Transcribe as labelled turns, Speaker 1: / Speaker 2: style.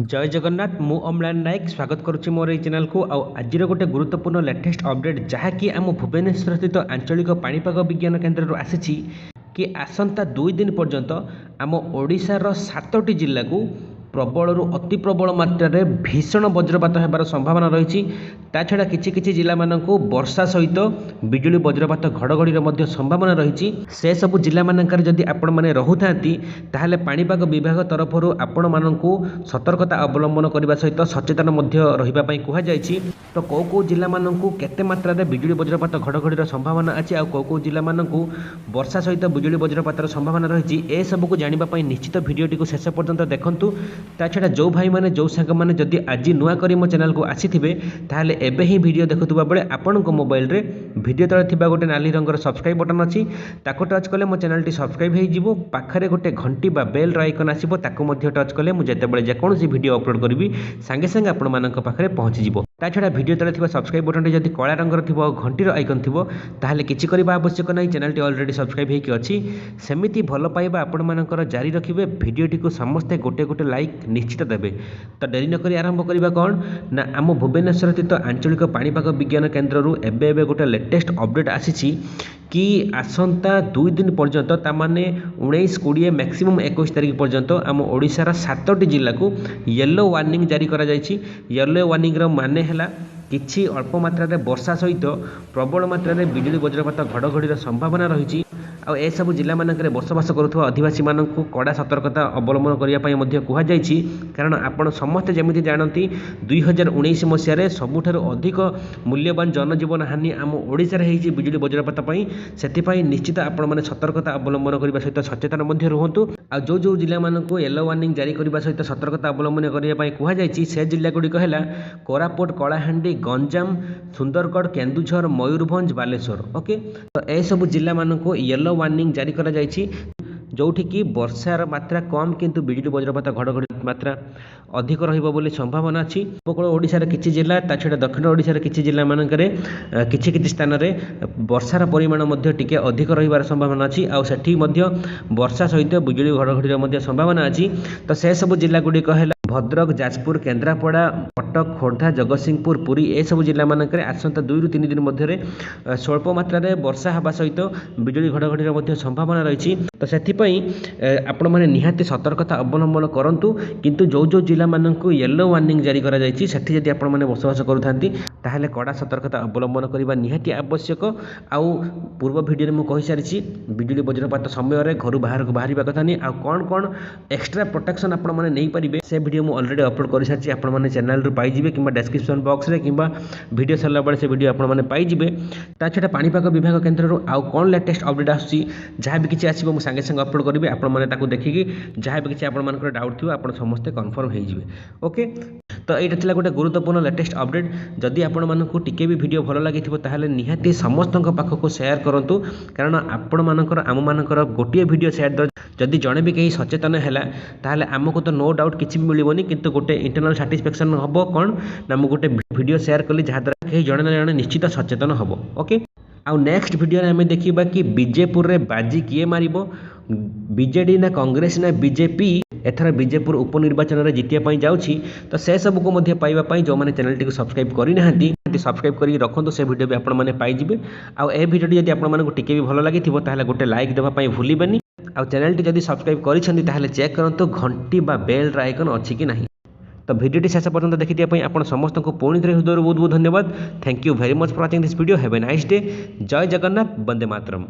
Speaker 1: जय जगन्नाथ मु अम्लान नायक स्वागत करुच्ची मोर चैनल को आज गोटे गुरुत्वपूर्ण लेटेस्ट अपडेट जहाँकि आम भुवनेश्वर स्थित आंचलिक पाणीपाग विज्ञान केन्द्र आसी कि आसंता 2 दिन पर्यंत आम ओडिशार 7टी जिल्ला को प्रबलु अति प्रबल मात्रा भीषण वज्रपात होबार संभावना रही। छड़ा किछि जिला मानक वर्षा सहित बिजुली वज्रपात घड़घड़ी संभावना रही। से सबु जिला मानकर जदि आपण माने रहुथांती ताहले पाणीपाग विभाग तरफ आपण मानकू सतर्कता अवलंबन करने सहित सचेतन रहिबा पई कुहा जायछि। तो कौ जिला मानकू केते मात्रा रे बिजुली वज्रपात घड़घड़ी संभावना अछि आ कौ जिला मानकू वर्षा सहित बिजुली वज्रपात संभावना रही। ए सबको जानिबा पई निश्चित वीडियोटी को शेष पर्यंत देखंतु। छड़ा जो भाई मैंने जो सांग मैंने जदि आज नुआ करी मो चैनल को आसीथिबे ताहले एबे ही वीडियो देखुवा बेले आपन को मोबाइल रे वीडियो तले थिबा गोटे नाली रंगर सब्सक्राइब बटन अछि ताको टच कले मो चैनल टी सब्सक्राइब हे जिवो। पाखरे गोटे घंटी बा बेल आइकन आसीबो ताको मध्ये टच कले मु जेते बेले जे कोनोसी वीडियो अपलोड करबी संगे संगे आपण मानक पाखरे पहुंची जिवो। ता छड़ा वीडियो तले थिबा सब्सक्राइब बटन टी जदि कळा रंगर थिबो घंटीर आइकन थिबो ताहले किछि करबा आवश्यक नै। चैनल टी ऑलरेडी सब्सक्राइब हे कि अछि सेमिति भलो पाइबा आपण मानकर जारी रखिबे। वीडियो टी को समस्त गोटे गोटे लाइक निश्चित देबे। तो डेरी नक आरंभ करवा कौन ना आम भुवनेश्वर स्थित आंचलिक पाणीपाग विज्ञान केन्द्र एबे गोटे लेटेस्ट अपडेट आसी कि आसंता 2 दिन पर्यंत तामाने 19-20 मैक्सिमम 21 तारिख पर्यंत आम ओडिशार 7टी जिला को येलो वार्निंग जारी करा जायछि। येलो वार्निंग रो माने हैला किछि अल्प मात्रा रे वर्षा सहित प्रबल मात्रा रे बिजुली वज्रपात घड़घड़ी संभावना रही। आ ए सब जिला मानक बसवास करुवा आदिवासी मानक कड़ा सतर्कता अवलंबन करने कुहा जायछि। कारण आपण समस्ते जमी जानती 2019 मसीह सबुठार अधिक मूल्यवान जनजीवन हानि आम ओडिशार होइछि बिजुली वज्रपात पई। सेथिपई निश्चित आपण माने सतर्कता अवलंबन करने सहित सचेतन रुहतु। आ जो जिला मानक येलो वार्निंग जारी करने सहित सतर्कता अवलंबन करने कुहा जायछि से जिला गुड़िक है कोरापुट, कलाहांडी, गंजाम, सुंदरगढ़, केन्दुझर, मयूरभंज, बालेश्वर। ओके, तो ए सब जिला मानक येलो वार्निंग जारी करा जायछि जोठी कि वर्षार मात्रा कम किंतु बिजुली वज्रपात घड़घड़ी मात्रा अधिक रहिबो बोली संभावना अछि। उपकूल ओडिशार किछि जिला ता छडा दक्षिण ओडिशार किछि जिला मानकरे किछि किछि स्थान रे वर्षार परिमाण मध्ये टिके अधिक रहिबार संभावना अछि। आ सेठी मध्ये वर्षा सहित बिजुली घड़घड़ी मध्ये संभावना अछि। तो से सब जिला गुडी कहला भद्रक, जाजपुर, केन्द्रापड़ा, कटक, खोर्धा, जगतसिंहपुर, पुरी ए सब जिला मानक आसंता 2 ରୁ 3 दिन मध्य स्वल्प मात्रा वर्षा हवा सहित बिजुली घड़घड़ी मध्य संभावना रही। तो सेथिपई आपण माने निहाती सतर्कता अवलंबन करंतु। किंतु जो जिला मानक येलो वार्निंग जारी करा जायछि सेठी जदि आपण माने बसवास करूथांती ताहले कड़ा सतर्कता अवलंबन करबा निहाती आवश्यक। आउ पूर्व वीडियो रे मु कहि सारिछि बिजुली वज्रपात समय रे घर बाहर को बाहरिबा कथा नि। आ कोन एक्स्ट्रा प्रोटेक्शन आपण माने नै परिबे से वीडियो मु ऑलरेडी अपलोड कर सारिछि। आपण माने चैनल रू पाई जिवे किंबा डिस्क्रिप्शन बॉक्स रे किंबा वीडियो सरला बळे से वीडियो आपण माने पाई जिवे। ता छटा पाणीपाग विभाग केन्द्र रू आउ कोन लेटेस्ट अपडेट आछि जहाँ भी किछि आसीबो मु संगे संगे अपलोड करिवे। आपण माने ताकू देखिकी जहाँ भी किछि आपण मानकर डाउट थिबो आपण समस्त कन्फर्म हे जिवे। ओके, तो एटा थिला गोटे गुरुत्वपूर्ण लेटेस्ट अपडेट। जदि आपण मानकू टिके भी वीडियो भलो लागिथिबो ताहले निहाती समस्तक पाखको शेयर करंतु। कारण आपण मानकर आम मानकर गोटे वीडियो शेयर जदि जणे भी कहीं सचेतन हैला ताहले आमको तो नो डाउट किछि भी मिलिबोनी किंतु गोटे इंटरनल सैटिस्फैक्शन हबो कोन ना मु गोटे वीडियो शेयर कली जहाँ द्वारा कहीं जणे ना जणे निश्चित सचेतन हबो। ओके, आउ नेक्स्ट वीडियो में देखिबा कि बीजेपुर रे बाजी किए मारिबो बीजेडी ना कांग्रेस ना बीजेपी एथर बीजेपुर उपनिर्वाचन रे जितिया पई जाउछि। तो से सब को मध्ये पाइबा पई जो माने चैनल टी को सब्सक्राइब करि नाहंती सब्सक्राइब करी रखंतु। से वीडियो भी आपण माने पाई जिवे। आ ए वीडियो टी जदि आपण माने को टिके भी भलो लागिथिबो ताहले गोटे लाइक देबा पई भूलिबेनी। आ चैनल टी जदि सब्सक्राइब करिसेंती ताहले चेक करंतु घंटी बा बेल आइकन अछि कि नाही। तो वीडियो शेष पर्यंत देखिदिया पई आपण समस्त को पुणी थे हृदय बहुत बहुत धन्यवाद। Thank you very much for watching this video. Have a nice day. जय जगन्नाथ, वंदे मातरम।